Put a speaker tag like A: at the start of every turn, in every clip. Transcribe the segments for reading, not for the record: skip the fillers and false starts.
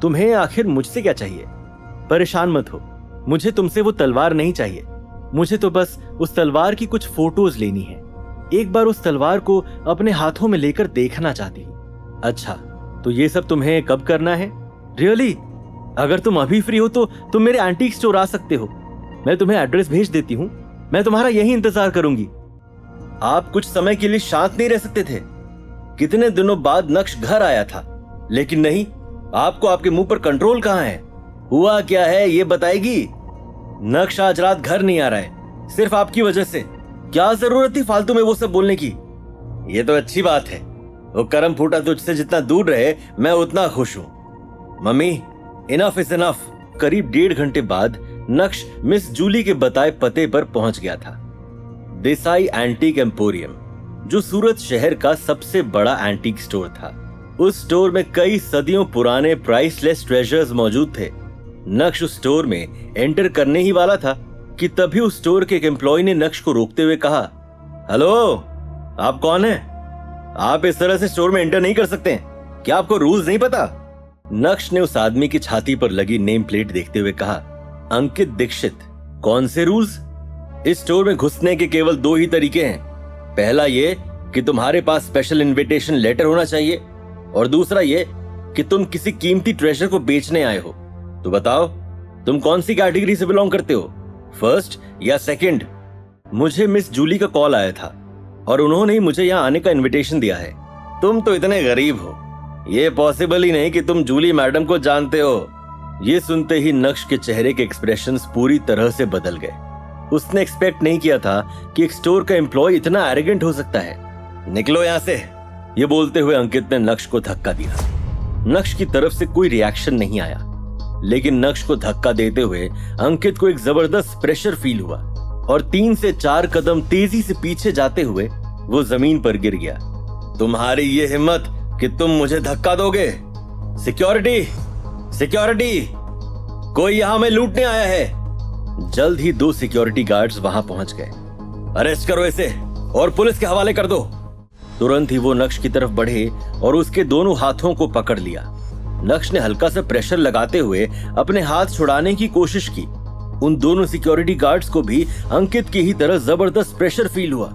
A: तुम्हें आखिर मुझसे क्या चाहिए? परेशान मत हो, मुझे तुमसे वो तलवार नहीं चाहिए। मुझे तो बस उस तलवार की कुछ फोटोज लेनी है। एक बार उस तलवार को अपने हाथों में लेकर देखना चाहती हूँ। अच्छा, तो ये सब तुम्हें कब करना है? रियली? अगर तुम अभी फ्री हो तो तुम मेरे एंटीक स्टोर आ सकते हो। मैं तुम्हें एड्रेस भेज देती हूँ। मैं तुम्हारा यही इंतजार करूंगी। आप कुछ समय के लिए शांत नहीं रह सकते थे? कितने दिनों बाद नक्श घर आया था, लेकिन नहीं, आपको आपके मुंह पर कंट्रोल कहां है? हुआ क्या है ये बताएगी? नक्श आज रात घर नहीं आ रहा है, सिर्फ आपकी वजह से। क्या जरूरत थी फालतू में वो सब बोलने की? ये तो अच्छी बात है। वो करम फूटा तुझसे जितना दूर रहे, मैं उतना खुश हूं। Mummy, enough is enough. करीब 1.5 घंटे बाद नक्श मिस जूली के बताए पते पर पहुंच गया था। देसाई एंटीक एम्पोरियम, जो सूरत शहर का सबसे बड़ा एंटीक स्टोर था। उस स्टोर में कई सदियों पुराने प्राइसलेस ट्रेजर्स मौजूद थे। नक्श उस स्टोर में एंटर करने ही वाला था कि तभी उस स्टोर के एक एम्प्लॉय ने नक्श को रोकते हुए कहा, हेलो, आप कौन हैं? आप इस तरह से स्टोर में एंटर नहीं कर सकते। क्या आपको रूल्स नहीं पता? नक्श ने उस आदमी की छाती पर लगी नेम प्लेट देखते हुए कहा, अंकित दीक्षित। कौन से रूल्स? इस स्टोर में घुसने के केवल 2 ही तरीके हैं। पहला ये कि तुम्हारे पास स्पेशल इनविटेशन लेटर होना चाहिए, और दूसरा ये कि तुम किसी कीमती ट्रेजर को बेचने आए हो। तो बताओ, तुम कौन सी कैटेगरी से बिलोंग करते हो, फर्स्ट या सेकंड? मुझे मिस जूली का कॉल आया था और उन्होंने ही मुझे यहाँ आने का इनविटेशन दिया है। तुम तो इतने गरीब हो, ये पॉसिबल ही नहीं कि तुम जूली मैडम को जानते हो। ये सुनते ही नक्श के चेहरे के एक्सप्रेशंस पूरी तरह से बदल गए। उसने एक्सपेक्ट नहीं किया था कि एक स्टोर का एम्प्लॉय इतना एरोगेंट हो सकता है। निकलो यहाँ से, ये बोलते हुए अंकित ने नक्श को धक्का दिया। नक्श की तरफ से कोई रिएक्शन नहीं आया, लेकिन नक्श को धक्का देते हुए अंकित को एक जबरदस्त प्रेशर फील हुआ और 3 से 4 कदम तेजी से पीछे जाते हुए वो जमीन पर गिर गया। तुम्हारी ये हिम्मत कि तुम मुझे धक्का दोगे? सिक्योरिटी, सिक्योरिटी, कोई यहां में लूटने आया है। जल्द ही 2 सिक्योरिटी गार्ड्स वहां पहुंच गए। अरेस्ट करो इसे और पुलिस के हवाले कर दो। तुरंत ही वो नक्श की तरफ बढ़े और उसके दोनों हाथों को पकड़ लिया। नक्श ने हल्का सा प्रेशर लगाते हुए अपने हाथ छुड़ाने की कोशिश की। उन दोनों सिक्योरिटी गार्ड्स को भी अंकित की ही तरह जबरदस्त प्रेशर फील हुआ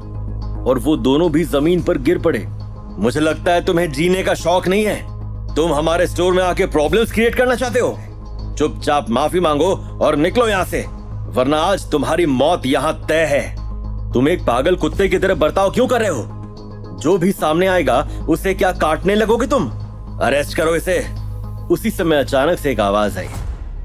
A: और वो दोनों भी जमीन पर गिर पड़े। मुझे लगता है तुम्हें जीने का शौक नहीं है। तुम हमारे स्टोर में आके प्रॉब्लम्स क्रिएट करना चाहते हो। चुपचाप माफी मांगो और निकलो यहाँ से, वरना आज तुम्हारी मौत यहाँ तय है। तुम एक पागल कुत्ते की तरह बर्ताव क्यों कर रहे हो? जो भी सामने आएगा उसे क्या काटने लगोगे तुम? अरेस्ट करो इसे। उसी समय अचानक से एक आवाज आई।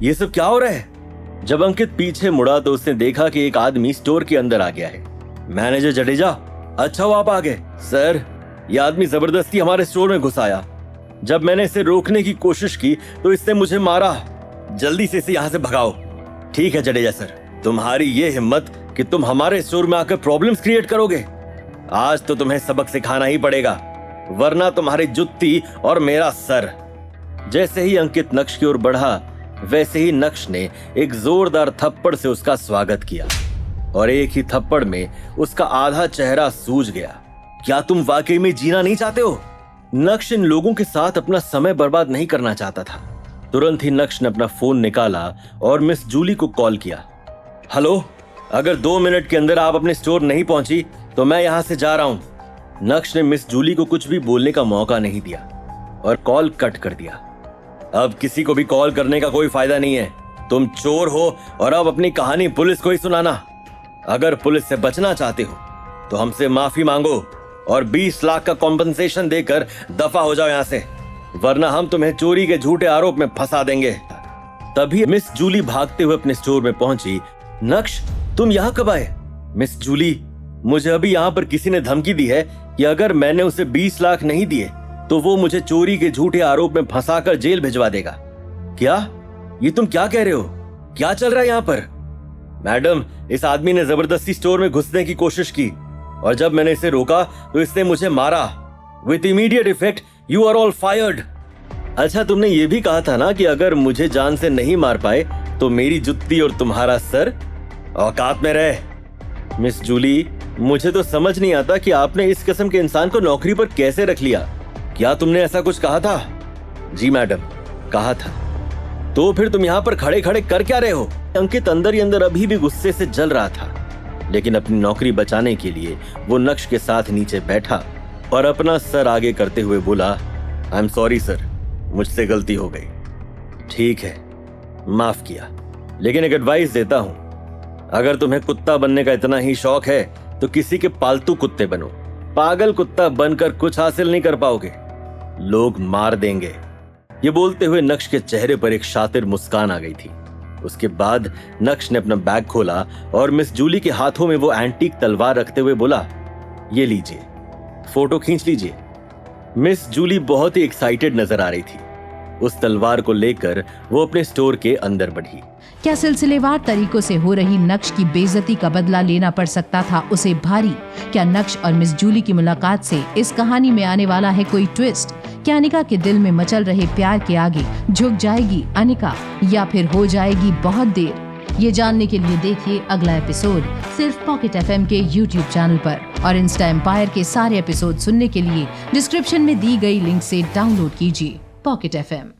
A: ये सब क्या हो रहा है? जब अंकित पीछे मुड़ा तो उसने देखा कि एक आदमी स्टोर के अंदर आ गया है। मैनेजर जडेजा, अच्छा वो आप आ गए। सर, यह आदमी जबरदस्ती हमारे स्टोर में घुस आया। जब मैंने इसे रोकने की कोशिश की तो इसने मुझे मारा। जल्दी से इसे यहाँ से भगाओ। ठीक है जडेजा सर, तुम्हारी ये हिम्मत कि तुम हमारे स्टोर में आकर प्रॉब्लम्स क्रिएट करोगे। आज तो तुम्हें सबक सिखाना ही पड़ेगा, वरना तुम्हारी जुत्ती और मेरा सर। जैसे ही अंकित नक्श की ओर बढ़ा, वैसे ही नक्श ने एक जोरदार थप्पड़ से उसका स्वागत किया और एक ही थप्पड़ में उसका आधा चेहरा सूज गया। क्या तुम वाकई में जीना नहीं चाहते हो? नक्श इन लोगों के साथ अपना समय बर्बाद नहीं करना चाहता था। तुरंत ही नक्श ने अपना फोन निकाला और मिस जूली को कॉल किया। हेलो, अगर 2 मिनट के अंदर आप अपने स्टोर नहीं पहुंची तो मैं यहां से जा रहा हूं। नक्श ने मिस जूली को कुछ भी बोलने का मौका नहीं दिया और कॉल कट कर दिया। अब किसी को भी कॉल करने का कोई फायदा नहीं है। तुम चोर हो और अब अपनी कहानी पुलिस को ही सुनाना। अगर पुलिस से बचना चाहते हो तो हमसे माफी मांगो और 20 लाख का कॉम्पनसेशन देकर दफा हो जाओ यहाँ से, वरना हम तुम्हें चोरी के झूठे आरोप में फंसा देंगे। तभी मिस जूली भागते हुए अपने स्टोर में पहुंची। नक्श, तुम यहाँ कब आए? मिस जूली, मुझे अभी यहाँ पर किसी ने धमकी दी है कि अगर मैंने उसे 20 लाख नहीं दिए तो वो मुझे चोरी के झूठे आरोप में फंसाकर जेल भिजवा देगा। क्या? ये तुम क्या कह रहे हो? क्या चल रहा है यहाँ पर? मैडम, इस आदमी ने जबरदस्ती स्टोर में घुसने की कोशिश की और जब मैंने इसे रोका तो इसने मुझे मारा। With immediate effect you are all fired. अच्छा, तुमने ये भी कहा था ना कि अगर मुझे जान से नहीं मार पाए तो मेरी जुत्ती और तुम्हारा सर। औकात में रहे। मिस जूली, मुझे तो समझ नहीं आता कि आपने इस किस्म के इंसान को नौकरी पर कैसे रख लिया। क्या तुमने ऐसा कुछ कहा था? जी मैडम, कहा था, तो फिर तुम यहाँ पर खड़े खड़े कर क्या रहे हो? अंकित अंदर ही अंदर अभी भी गुस्से से जल रहा था, लेकिन अपनी नौकरी बचाने के लिए वो नक्श के साथ नीचे बैठा और अपना सर आगे करते हुए बोला, आई एम सॉरी सर, मुझसे गलती हो गई। ठीक है, माफ किया, लेकिन एक एडवाइस देता हूं, अगर तुम्हें कुत्ता बनने का इतना ही शौक है तो किसी के पालतू कुत्ते बनो। पागल कुत्ता बनकर कुछ हासिल नहीं कर पाओगे, लोग मार देंगे। ये बोलते हुए नक्श के चेहरे पर एक शातिर मुस्कान आ गई थी। उसके बाद नक्श ने अपना बैग खोला और मिस जूली के हाथों में वो एंटीक तलवार रखते हुए बोला, ये लीजिए, फोटो खींच लीजिए। मिस जूली बहुत ही एक्साइटेड नजर आ रही थी। उस तलवार को लेकर वो अपने स्टोर के अंदर बढ़ी।
B: क्या सिलसिलेवार तरीकों से हो रही नक्श की बेइज्जती का बदला लेना पड़ सकता था उसे भारी? क्या नक्श और मिस जूली की मुलाकात से इस कहानी में आने वाला है कोई ट्विस्ट? क्या अनिका के दिल में मचल रहे प्यार के आगे झुक जाएगी अनिका, या फिर हो जाएगी बहुत देर? ये जानने के लिए देखिए अगला एपिसोड सिर्फ पॉकेट FM के YouTube चैनल पर, और इंस्टा एम्पायर के सारे एपिसोड सुनने के लिए डिस्क्रिप्शन में दी गई लिंक से डाउनलोड कीजिए पॉकेट FM।